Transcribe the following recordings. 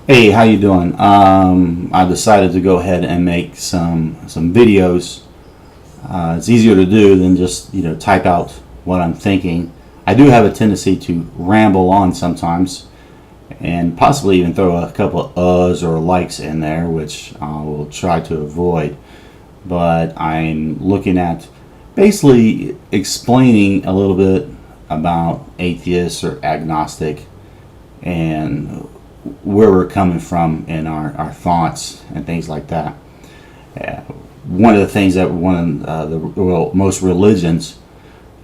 Hey, how you doing? I decided to go ahead and make some videos. It's easier to do than just type out what I'm thinking. I do have a tendency to ramble on sometimes, and possibly even throw a couple of uhs or likes in there, which I will try to avoid. But I'm looking at basically explaining a little bit about atheists or agnostic and where we're coming from in our thoughts and things like that. Uh, One of the things that one of most religions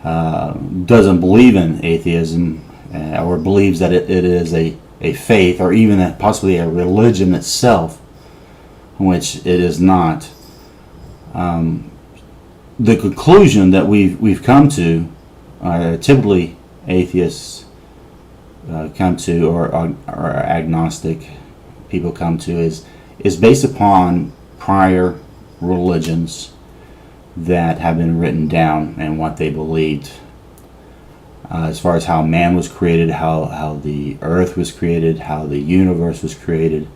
doesn't believe in atheism, or believes that it is a faith or even possibly a religion itself, which it is not. The conclusion that we've come to, typically atheists come to, or agnostic people come to, is based upon prior religions that have been written down and what they believed, as far as how man was created, how the earth was created, how the universe was created,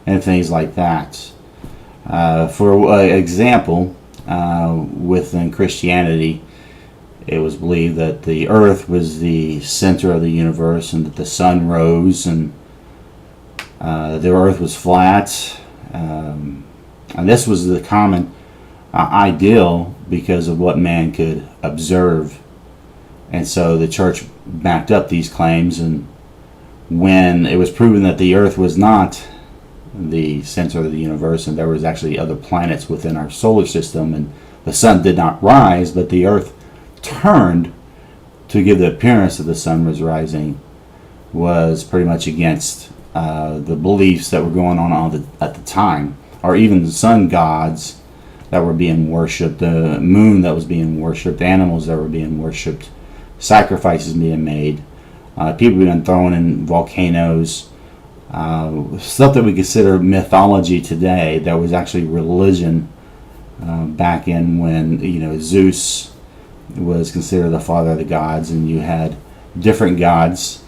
and things like that. For example, within Christianity, it was believed that the earth was the center of the universe and that the sun rose and the earth was flat. And this was the common ideal because of what man could observe. And so the church backed up these claims, and when it was proven that the earth was not the center of the universe and there was actually other planets within our solar system, and the sun did not rise but the earth turned to give the appearance that the sun was rising, was pretty much against the beliefs that were going on at the time, or even the sun gods that were being worshipped, the moon that was being worshipped, animals that were being worshipped, sacrifices being made, people being thrown in volcanoes, stuff that we consider mythology today that was actually religion back in when Zeus was considered the father of the gods, and you had different gods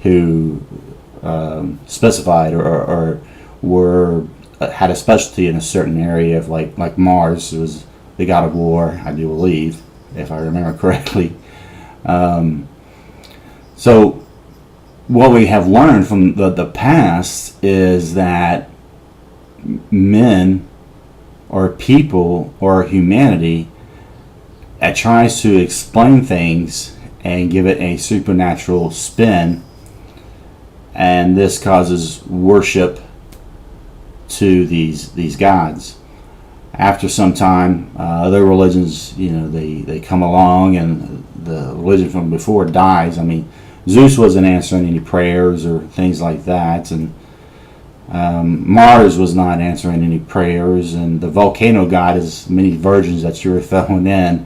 who specified or were had a specialty in a certain area of like Mars was the god of war, I do believe, if I remember correctly. So what we have learned from the past is that men or people or humanity tries to explain things and give it a supernatural spin, and this causes worship to these gods. After some time, other religions, they come along, and the religion from before dies. I mean, Zeus wasn't answering any prayers or things like that, and Mars was not answering any prayers, and the volcano god, as many virgins that you were throwing in,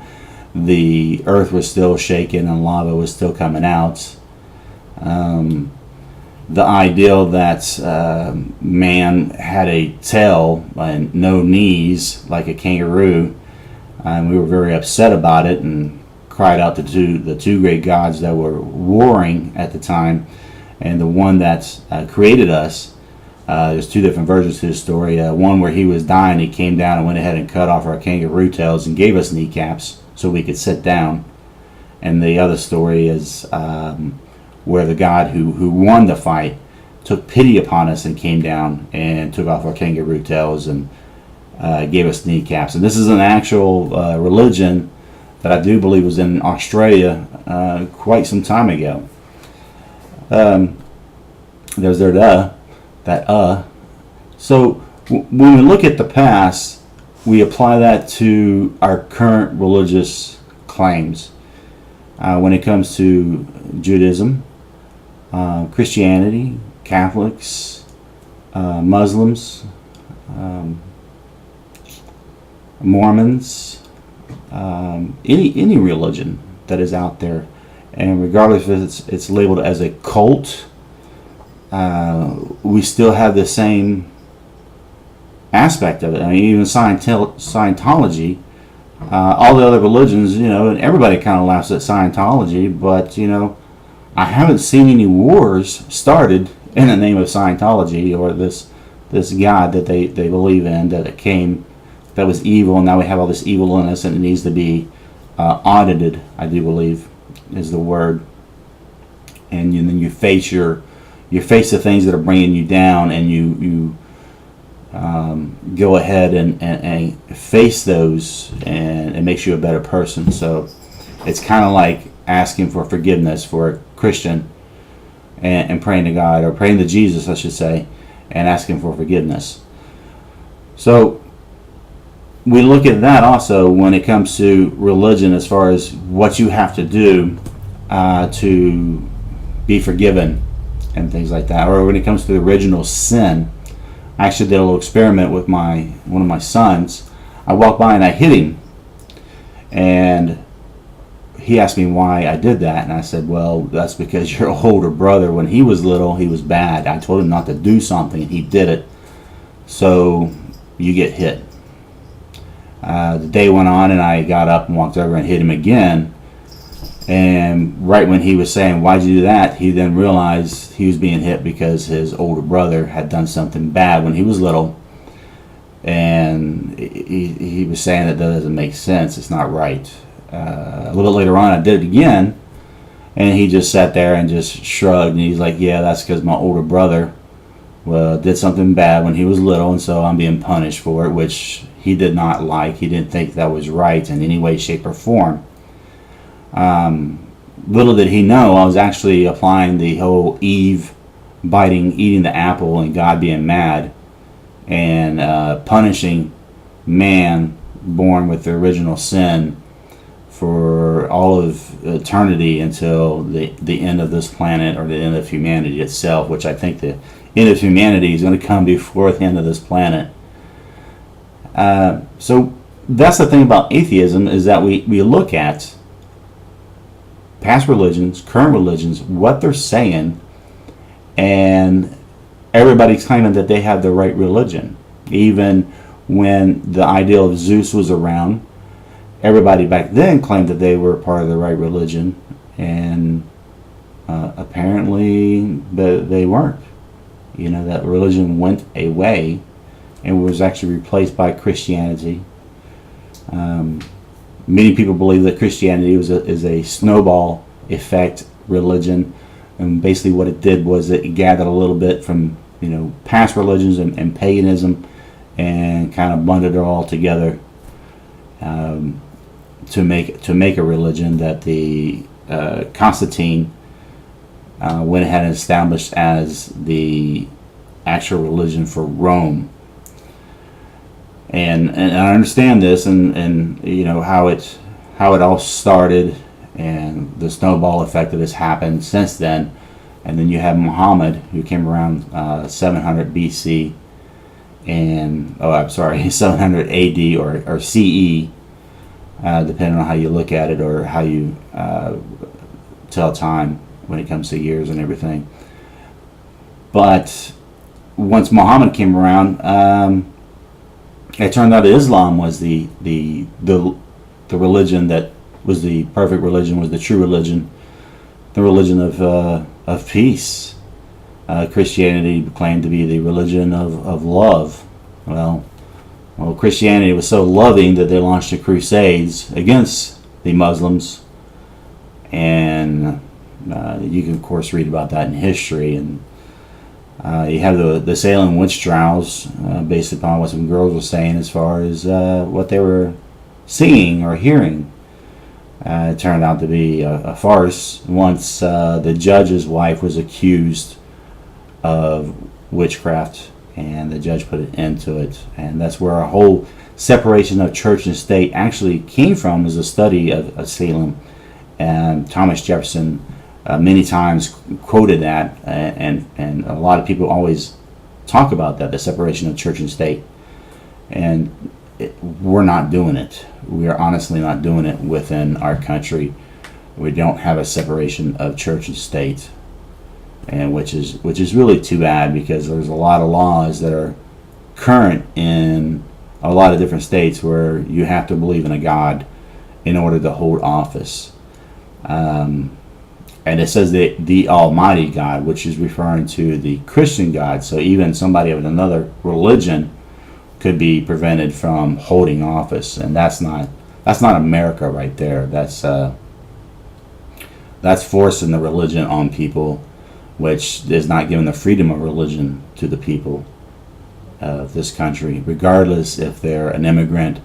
the earth was still shaking and lava was still coming out. The ideal that man had a tail and no knees like a kangaroo, and we were very upset about it and cried out to the two great gods that were warring at the time, and the one that created us. There's two different versions to the story. One where he was dying, he came down and went ahead and cut off our kangaroo tails and gave us kneecaps so we could sit down. And the other story is where the god who won the fight took pity upon us and came down and took off our kangaroo tails and gave us kneecaps. And this is an actual religion that I do believe was in Australia quite some time ago. There's that. So when we look at the past, we apply that to our current religious claims. When it comes to Judaism, Christianity, Catholics, Muslims, Mormons, any religion that is out there, and regardless if it's labeled as a cult, we still have the same aspect of it. I mean, even Scientology, all the other religions, and everybody kind of laughs at Scientology, but I haven't seen any wars started in the name of Scientology, or this God that they believe in, that it came, that was evil, and now we have all this evil in us, and it needs to be audited, I do believe is the word. And then you face the things that are bringing you down, and you go ahead and face those, and it makes you a better person. So it's kind of like asking for forgiveness for a Christian, and praying to God, or praying to Jesus, I should say, and asking for forgiveness. So we look at that also when it comes to religion, as far as what you have to do to be forgiven and things like that. Or when it comes to the original sin, I actually did a little experiment with one of my sons. I walked by and I hit him, and he asked me why I did that, and I said, well, that's because your older brother, when he was little, he was bad. I told him not to do something, and he did it, so you get hit. The day went on, and I got up and walked over and hit him again, and right when he was saying, why'd you do that, he then realized he was being hit because his older brother had done something bad when he was little, and he was saying that doesn't make sense, it's not right. A little bit later on, I did it again, and he just sat there and just shrugged, and he's like, yeah, that's because my older brother did something bad when he was little, and so I'm being punished for it, which he did not like. He didn't think that was right in any way, shape, or form. Little did he know, I was actually applying the whole Eve eating the apple, and God being mad, and punishing man born with the original sin for all of eternity, until the end of this planet, or the end of humanity itself, which I think the end of humanity is going to come before the end of this planet. So that's the thing about atheism, is that we look at past religions, current religions, what they're saying, and everybody's claiming that they have the right religion. Even when the ideal of Zeus was around, everybody back then claimed that they were part of the right religion, and apparently they weren't. That religion went away and was actually replaced by Christianity. Many people believe that Christianity is a snowball effect religion, and basically what it did was it gathered a little bit from past religions and paganism, and kind of blended it all together to make a religion that the Constantine went ahead and established as the actual religion for Rome. And I understand this, and how it all started, and the snowball effect that has happened since then. And then you have Muhammad, who came around 700 BC, and 700 AD or CE, depending on how you look at it, or how you tell time when it comes to years and everything. But once Muhammad came around, it turned out Islam was the religion that was the perfect religion, was the true religion, the religion of peace. Christianity claimed to be the religion of love. Well, Christianity was so loving that they launched the Crusades against the Muslims, and you can of course read about that in history. And you have the Salem witch trials, based upon what some girls were saying as far as what they were seeing or hearing. It turned out to be a farce once the judge's wife was accused of witchcraft, and the judge put an end to it. And that's where our whole separation of church and state actually came from, is a study of Salem. And Thomas Jefferson many times quoted that, and a lot of people always talk about that, the separation of church and state. And we're not doing it. We are honestly not doing it within our country. We don't have a separation of church and state, and which is really too bad, because there's a lot of laws that are current in a lot of different states where you have to believe in a God in order to hold office. and it says the Almighty God, which is referring to the Christian God. So even somebody of another religion could be prevented from holding office, and that's not America right there. That's forcing the religion on people, which is not giving the freedom of religion to the people of this country, regardless if they're an immigrant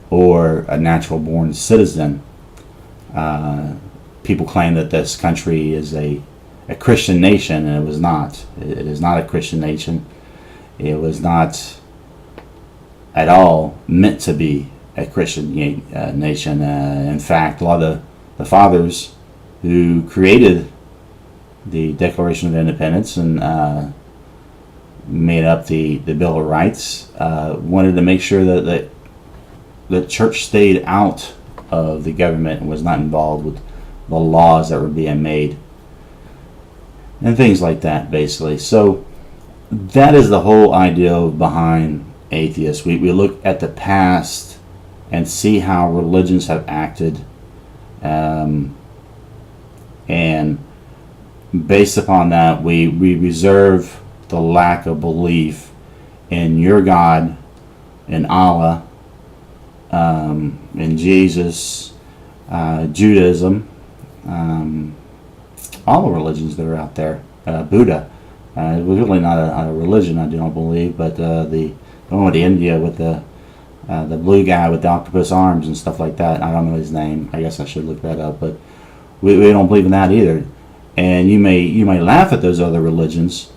or a natural born citizen. People claim that this country is a Christian nation, and it was not. It is not a Christian nation. It was not at all meant to be a Christian nation. In fact, a lot of the fathers who created the Declaration of Independence and made up the Bill of Rights wanted to make sure that the church stayed out of the government and was not involved with the laws that were being made and things like that, basically. So that is the whole idea behind atheists. We look at the past and see how religions have acted, and based upon that, we reserve the lack of belief in your God, in Allah, in Jesus, Judaism, all the religions that are out there, Buddha. It was really not a religion, I do not believe, but the one with India with the blue guy with the octopus arms and stuff like that. I don't know his name. I guess I should look that up, but we don't believe in that either. And you may laugh at those other religions,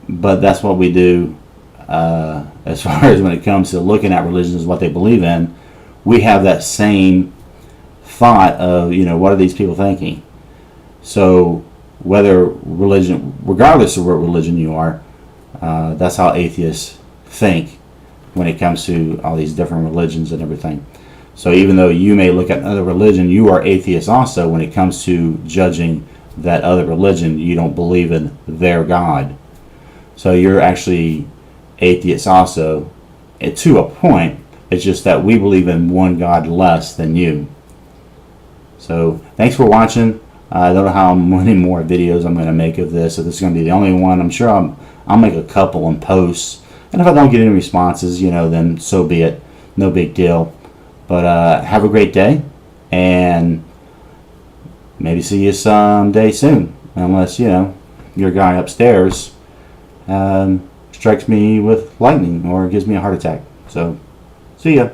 but that's what we do as far as when it comes to looking at religions, what they believe in. We have that same thought of, what are these people thinking? So whether religion, regardless of what religion you are, that's how atheists think when it comes to all these different religions and everything. So even though you may look at another religion, you are atheist also when it comes to judging that other religion. You don't believe in their God. So you're actually atheist also, to a point. It's just that we believe in one God less than you. So thanks for watching. I don't know how many more videos I'm going to make of this. If this is going to be the only one, I'm sure I'll make a couple and post. And if I don't get any responses, then so be it. No big deal. But have a great day, and maybe see you someday soon. Unless, your guy upstairs strikes me with lightning or gives me a heart attack. So, see ya.